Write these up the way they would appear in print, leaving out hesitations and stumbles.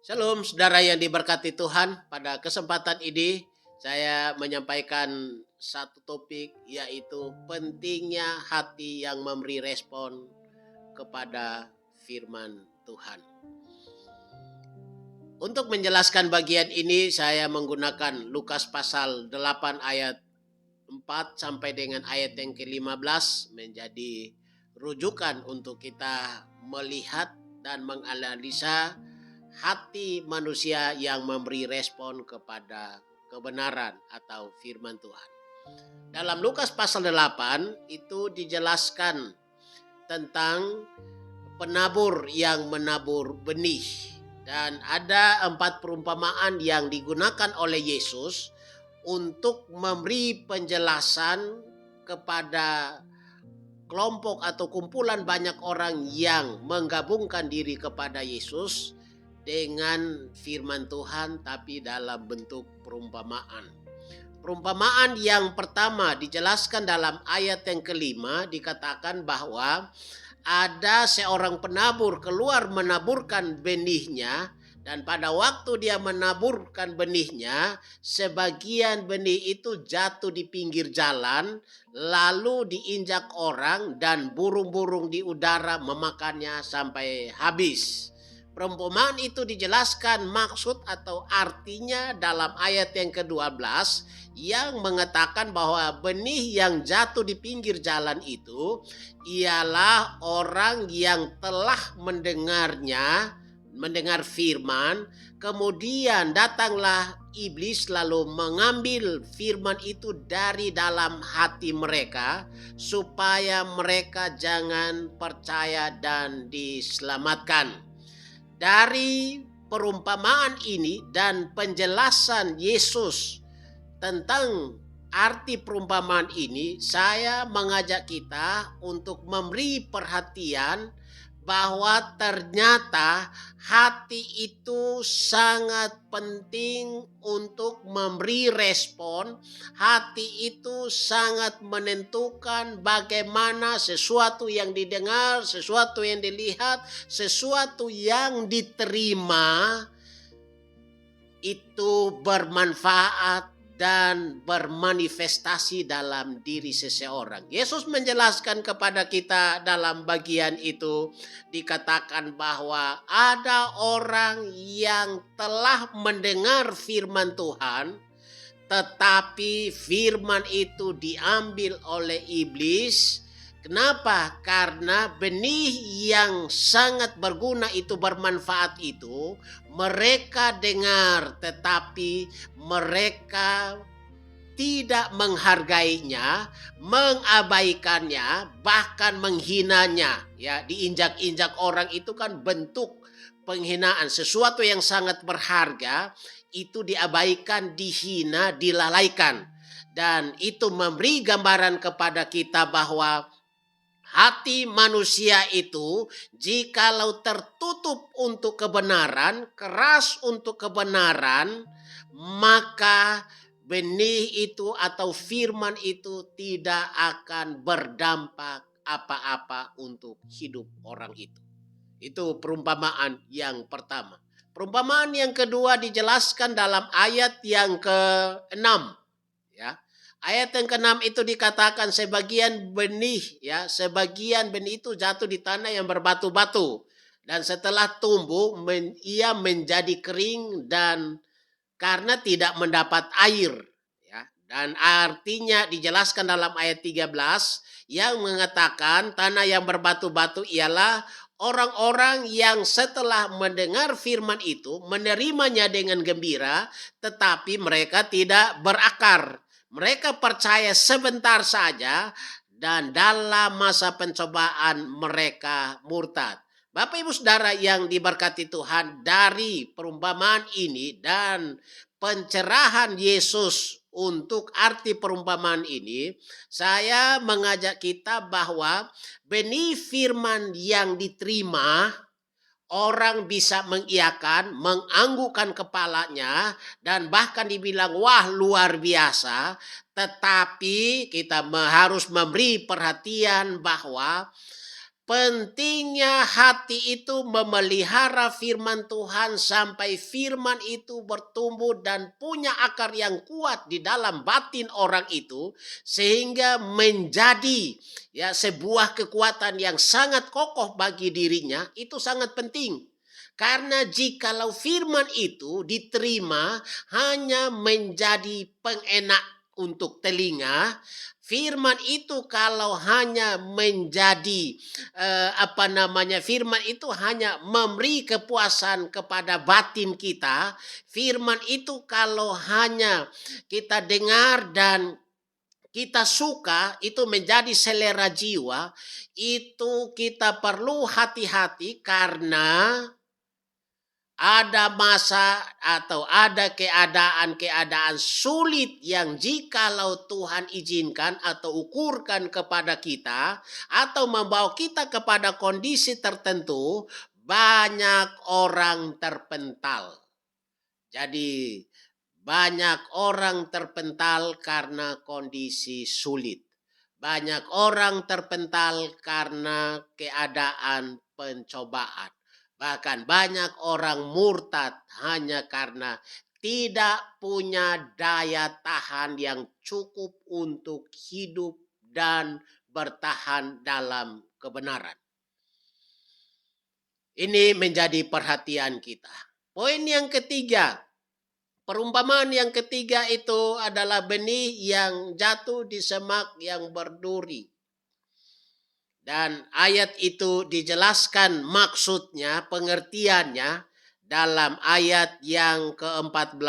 Shalom, saudara yang diberkati Tuhan. Pada kesempatan ini, saya menyampaikan satu topik, yaitu pentingnya hati yang memberi respon kepada firman Tuhan. Untuk menjelaskan bagian ini, saya menggunakan Lukas pasal 8 ayat 4 sampai dengan ayat yang ke-15 menjadi rujukan untuk kita melihat dan menganalisa hati manusia yang memberi respon kepada kebenaran atau firman Tuhan. Dalam Lukas pasal 8 itu dijelaskan tentang penabur yang menabur benih. Dan ada 4 perumpamaan yang digunakan oleh Yesus untuk memberi penjelasan kepada kelompok atau kumpulan banyak orang yang menggabungkan diri kepada Yesus dengan firman Tuhan tapi dalam bentuk perumpamaan. Perumpamaan yang pertama dijelaskan dalam ayat yang kelima, dikatakan bahwa ada seorang penabur keluar menaburkan benihnya, dan pada waktu dia menaburkan benihnya, sebagian benih itu jatuh di pinggir jalan, lalu diinjak orang dan burung-burung di udara memakannya sampai habis. Perumpamaan itu dijelaskan maksud atau artinya dalam ayat yang ke-12 yang mengatakan bahwa benih yang jatuh di pinggir jalan itu ialah orang yang telah mendengar firman, kemudian datanglah iblis lalu mengambil firman itu dari dalam hati mereka supaya mereka jangan percaya dan diselamatkan. Dari perumpamaan ini dan penjelasan Yesus tentang arti perumpamaan ini, saya mengajak kita untuk memberi perhatian bahwa ternyata hati itu sangat penting untuk memberi respon. Hati itu sangat menentukan bagaimana sesuatu yang didengar, sesuatu yang dilihat, sesuatu yang diterima itu bermanfaat dan bermanifestasi dalam diri seseorang. Yesus menjelaskan kepada kita dalam bagian itu, dikatakan bahwa ada orang yang telah mendengar firman Tuhan, tetapi firman itu diambil oleh iblis. Kenapa? Karena benih yang sangat berguna itu, bermanfaat itu, mereka dengar tetapi mereka tidak menghargainya, mengabaikannya, bahkan menghinanya. Ya, diinjak-injak orang itu kan bentuk penghinaan. Sesuatu yang sangat berharga itu diabaikan, dihina, dilalaikan. Dan itu memberi gambaran kepada kita bahwa hati manusia itu jikalau tertutup untuk kebenaran, keras untuk kebenaran, maka benih itu atau firman itu tidak akan berdampak apa-apa untuk hidup orang itu. Itu perumpamaan yang pertama. Perumpamaan yang kedua dijelaskan dalam ayat yang ke-6. Ya. Ayat yang ke-6 itu dikatakan sebagian benih itu jatuh di tanah yang berbatu-batu, dan setelah tumbuh ia menjadi kering dan karena tidak mendapat air. Ya. Dan artinya dijelaskan dalam ayat 13 yang mengatakan tanah yang berbatu-batu ialah orang-orang yang setelah mendengar firman itu menerimanya dengan gembira, tetapi mereka tidak berakar. Mereka percaya sebentar saja dan dalam masa pencobaan mereka murtad. Bapak Ibu Saudara yang diberkati Tuhan, dari perumpamaan ini dan pencerahan Yesus untuk arti perumpamaan ini, saya mengajak kita bahwa benih firman yang diterima, orang bisa mengiyakan, menganggukkan kepalanya, dan bahkan dibilang wah luar biasa. Tetapi kita harus memberi perhatian bahwa pentingnya hati itu memelihara firman Tuhan sampai firman itu bertumbuh dan punya akar yang kuat di dalam batin orang itu, sehingga menjadi sebuah kekuatan yang sangat kokoh bagi dirinya. Itu sangat penting. Karena jikalau firman itu diterima hanya menjadi pengenak untuk telinga, firman itu kalau hanya menjadi firman itu hanya memberi kepuasan kepada batin kita, firman itu kalau hanya kita dengar dan kita suka, itu menjadi selera jiwa, itu kita perlu hati-hati karena ada masa atau ada keadaan-keadaan sulit yang jikalau Tuhan izinkan atau ukurkan kepada kita atau membawa kita kepada kondisi tertentu, banyak orang terpental. Jadi banyak orang terpental karena kondisi sulit. Banyak orang terpental karena keadaan pencobaan. Bahkan banyak orang murtad hanya karena tidak punya daya tahan yang cukup untuk hidup dan bertahan dalam kebenaran. Ini menjadi perhatian kita. Poin yang ketiga, perumpamaan yang ketiga itu adalah benih yang jatuh di semak yang berduri. Dan ayat itu dijelaskan maksudnya, pengertiannya dalam ayat yang ke-14.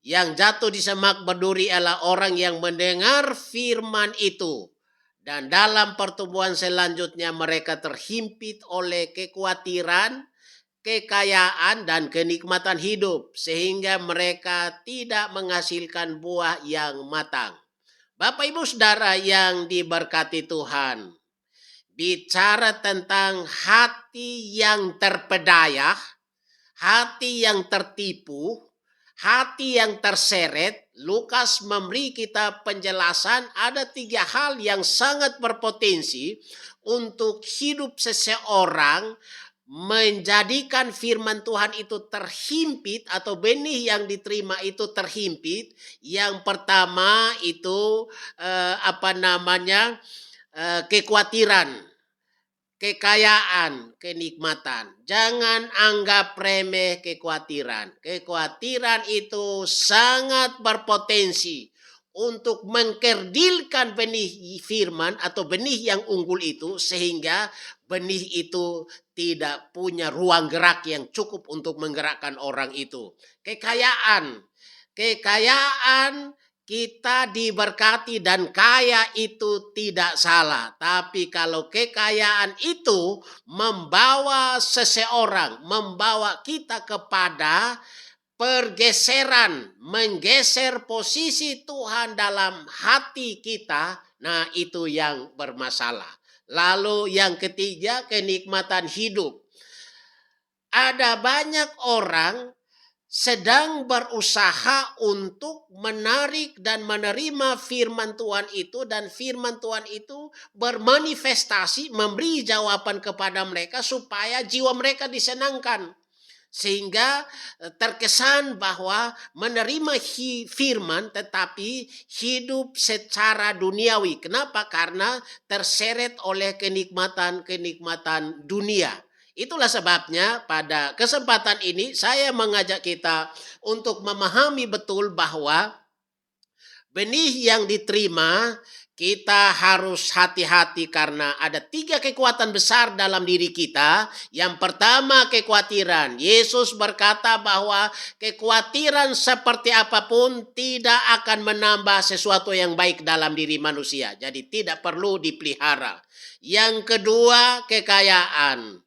Yang jatuh di semak berduri adalah orang yang mendengar firman itu. Dan dalam pertumbuhan selanjutnya mereka terhimpit oleh kekhawatiran, kekayaan, dan kenikmatan hidup. Sehingga mereka tidak menghasilkan buah yang matang. Bapak Ibu Saudara yang diberkati Tuhan, bicara tentang hati yang terpedaya, hati yang tertipu, hati yang terseret, Lukas memberi kita penjelasan ada 3 hal yang sangat berpotensi untuk hidup seseorang menjadikan firman Tuhan itu terhimpit atau benih yang diterima itu terhimpit. Yang pertama itu kekhawatiran, kekayaan, kenikmatan. Jangan anggap remeh kekhawatiran. Kekhawatiran itu sangat berpotensi untuk mengkerdilkan benih firman atau benih yang unggul itu, sehingga benih itu tidak punya ruang gerak yang cukup untuk menggerakkan orang itu. Kekayaan kita diberkati dan kaya itu tidak salah. Tapi kalau kekayaan itu membawa seseorang, membawa kita kepada pergeseran, menggeser posisi Tuhan dalam hati kita, nah itu yang bermasalah. Lalu yang ketiga, kenikmatan hidup. Ada banyak orang sedang berusaha untuk menarik dan menerima firman Tuhan itu, dan firman Tuhan itu bermanifestasi, memberi jawaban kepada mereka supaya jiwa mereka disenangkan. Sehingga terkesan bahwa menerima firman tetapi hidup secara duniawi. Kenapa? Karena terseret oleh kenikmatan dunia. Itulah sebabnya pada kesempatan ini saya mengajak kita untuk memahami betul bahwa benih yang diterima, kita harus hati-hati karena ada 3 kekuatan besar dalam diri kita. Yang pertama, kekhawatiran. Yesus berkata bahwa kekhawatiran seperti apapun tidak akan menambah sesuatu yang baik dalam diri manusia. Jadi tidak perlu dipelihara. Yang kedua, kekayaan.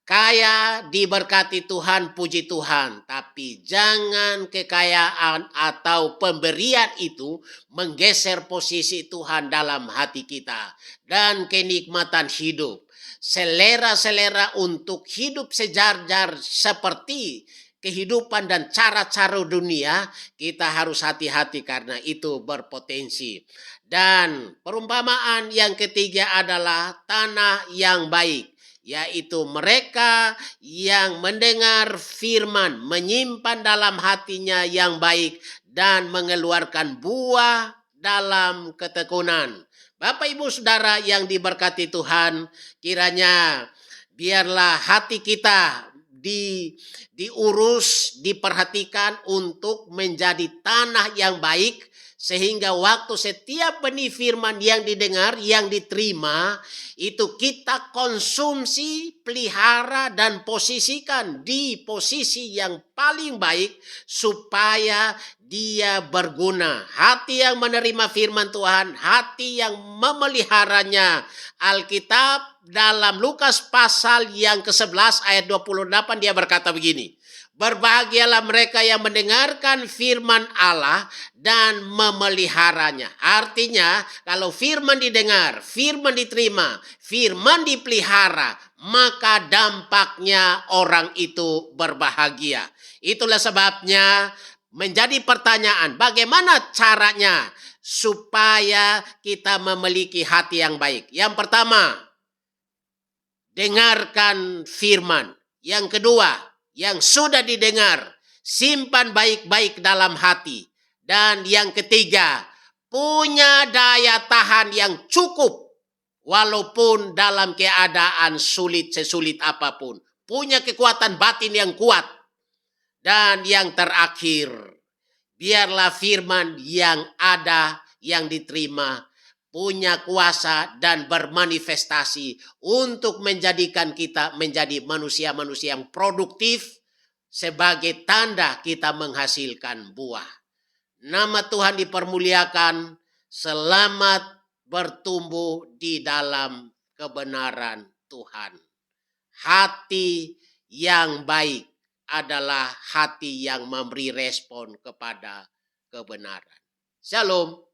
Kaya, diberkati Tuhan, puji Tuhan. Tapi jangan kekayaan atau pemberian itu menggeser posisi Tuhan dalam hati kita. Dan kenikmatan hidup. Selera-selera untuk hidup sejajar seperti kehidupan dan cara-cara dunia, kita harus hati-hati karena itu berpotensi. Dan perumpamaan yang ketiga adalah tanah yang baik, yaitu mereka yang mendengar firman, menyimpan dalam hatinya yang baik, dan mengeluarkan buah dalam ketekunan. Bapak Ibu Saudara yang diberkati Tuhan, kiranya biarlah hati kita diurus, diperhatikan untuk menjadi tanah yang baik, sehingga waktu setiap benih firman yang didengar, yang diterima, itu kita konsumsi, pelihara, dan posisikan di posisi yang paling baik supaya dia berguna. Hati yang menerima firman Tuhan, hati yang memeliharanya. Alkitab dalam Lukas pasal yang ke-11 ayat 28 dia berkata begini, berbahagialah mereka yang mendengarkan firman Allah dan memeliharanya. Artinya, kalau firman didengar, firman diterima, firman dipelihara, maka dampaknya orang itu berbahagia. Itulah sebabnya menjadi pertanyaan, bagaimana caranya supaya kita memiliki hati yang baik? Yang pertama, dengarkan firman. Yang kedua, yang sudah didengar, simpan baik-baik dalam hati. Dan yang ketiga, punya daya tahan yang cukup walaupun dalam keadaan sulit sesulit apapun. Punya kekuatan batin yang kuat. Dan yang terakhir, biarlah firman yang ada, yang diterima, punya kuasa dan bermanifestasi untuk menjadikan kita menjadi manusia-manusia yang produktif sebagai tanda kita menghasilkan buah. Nama Tuhan dipermuliakan, selamat bertumbuh di dalam kebenaran Tuhan. Hati yang baik adalah hati yang memberi respon kepada kebenaran. Shalom.